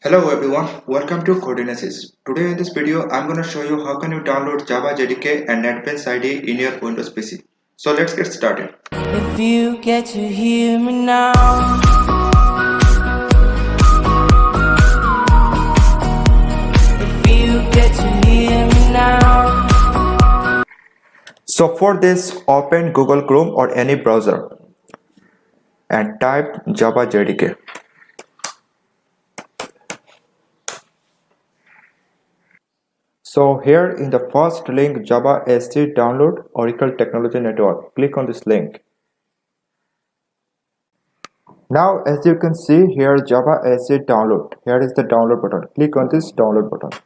Hello everyone, welcome to Codenesis. Today in this video, I'm going to show you how can you download Java JDK and Netbeans IDE in your Windows PC. So let's get started. If you get to hear me now, if you get to hear me now. So for this, open Google Chrome or any browser and type Java JDK. So here in the first link, Java SC download Oracle Technology Network. Click on this link. Now as you can see here, Java SC download. Here is the download button. Click on this download button.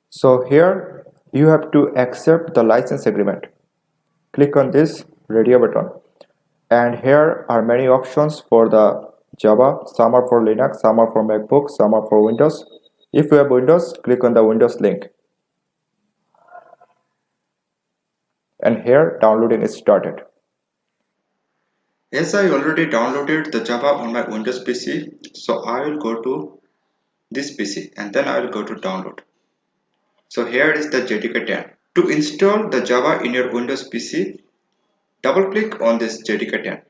So here you have to accept the license agreement. Click on this radio button. And here are many options for the Java. Some are for Linux, some are for MacBook, some are for Windows. If you have Windows, click on the Windows link. And here downloading is started. As I already downloaded the Java on my Windows PC, so I will go to this PC and then I will go to download. So here is the JDK 10. To install the Java in your Windows PC, double click on this JDK 10.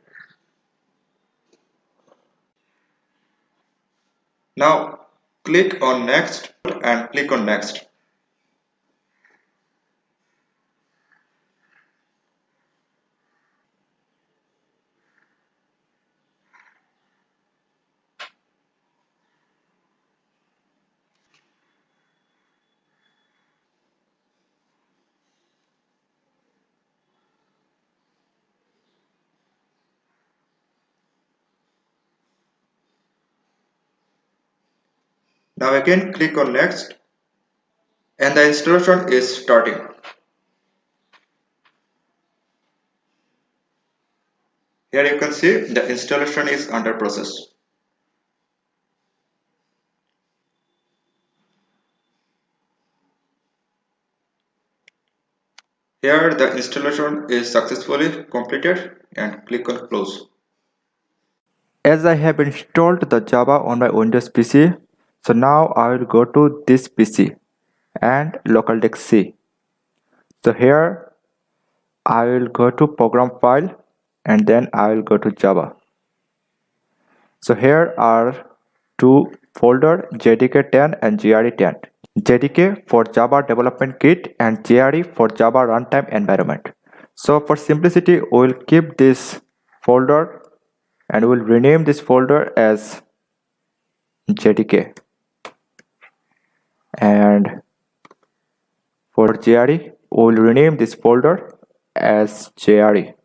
Now click on next and click on next. Now again click on next and the installation is starting. Here you can see the installation is under process. Here the installation is successfully completed and click on close. As I have installed the Java on my Windows PC, so now I will go to this PC and local disk C. So here I will go to program file and then I will go to Java. So here are two folders, JDK 10 and JRE 10. JDK for Java Development Kit and JRE for Java Runtime Environment. So for simplicity, we will keep this folder and we will rename this folder as JDK. And for JRE, we will rename this folder as JRE.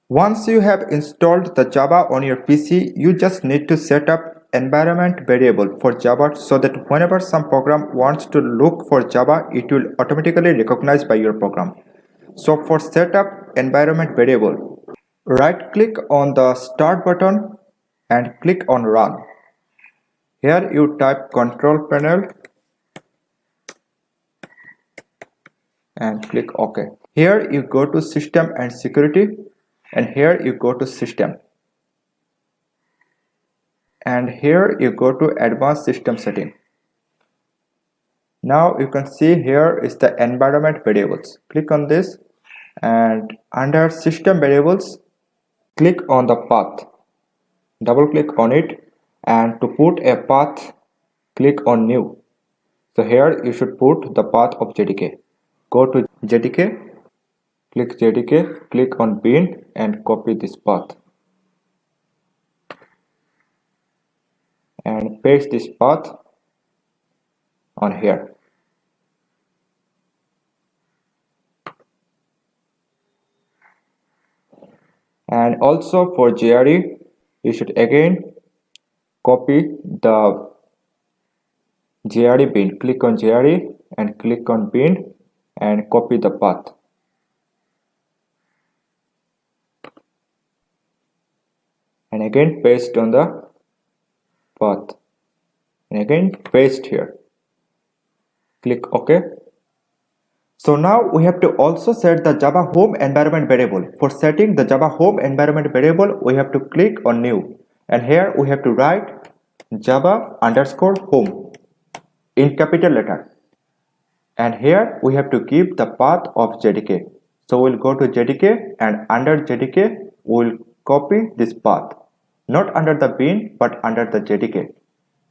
Once you have installed the Java on your PC, you just need to set up environment variable for Java so that whenever some program wants to look for Java, it will automatically recognize by your program. So for setup environment variable, right click on the start button and click on run. Here you type control panel and click OK. Here you go to system and security and here you go to system. And here you go to advanced system setting. Now you can see here is the environment variables. Click on this and under system variables, click on the path. Double click on it and to put a path, click on new. So here you should put the path of JDK. Go to JDK, click JDK, click on bin and copy this path. And paste this path on here. And also for JRE, you should again copy the JRE bin. Click on JRE and click on bin and copy the path. And again paste on the path and again paste here. Click OK. So now we have to also set the Java home environment variable. For setting the Java home environment variable, we have to click on new, and here we have to write Java underscore home in capital letter. And here we have to give the path of JDK. So we'll go to JDK, and under JDK we'll copy this path, not under the bin but under the JDK,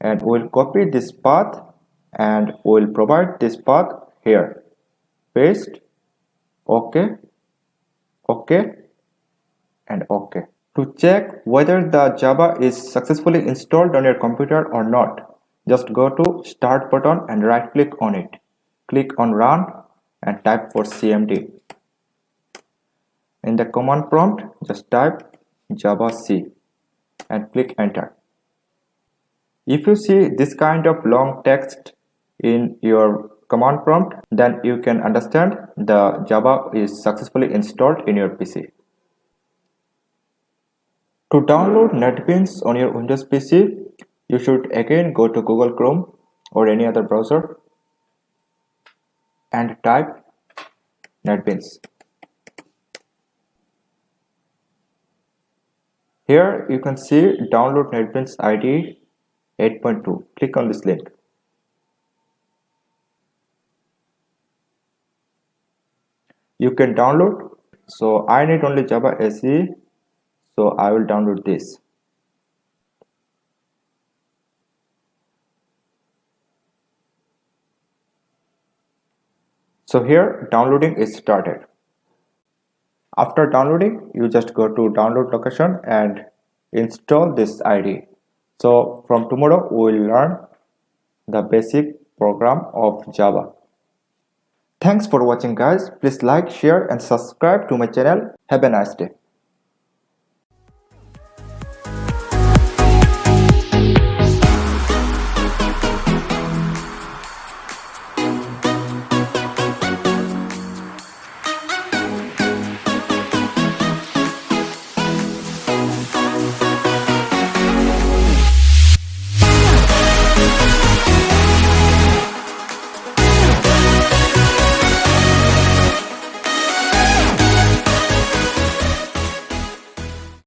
and we'll copy this path and we'll provide this path here. Paste, OK, OK, and OK. To check whether the Java is successfully installed on your computer or not, just go to Start button and right click on it. Click on Run and type for CMD. In the command prompt, just type Java C and click Enter. If you see this kind of long text in your command prompt, then you can understand the Java is successfully installed in your PC. To download Netbeans on your Windows PC, you should again go to Google Chrome or any other browser and type Netbeans. Here you can see download Netbeans IDE 8.2. Click on this link. You can download. So I need only Java SE, so I will download this. So here downloading is started. After downloading, you just go to download location and install this IDE. So from tomorrow we will learn the basic program of Java. Thanks for watching guys. Please like, share and subscribe to my channel. Have a nice day.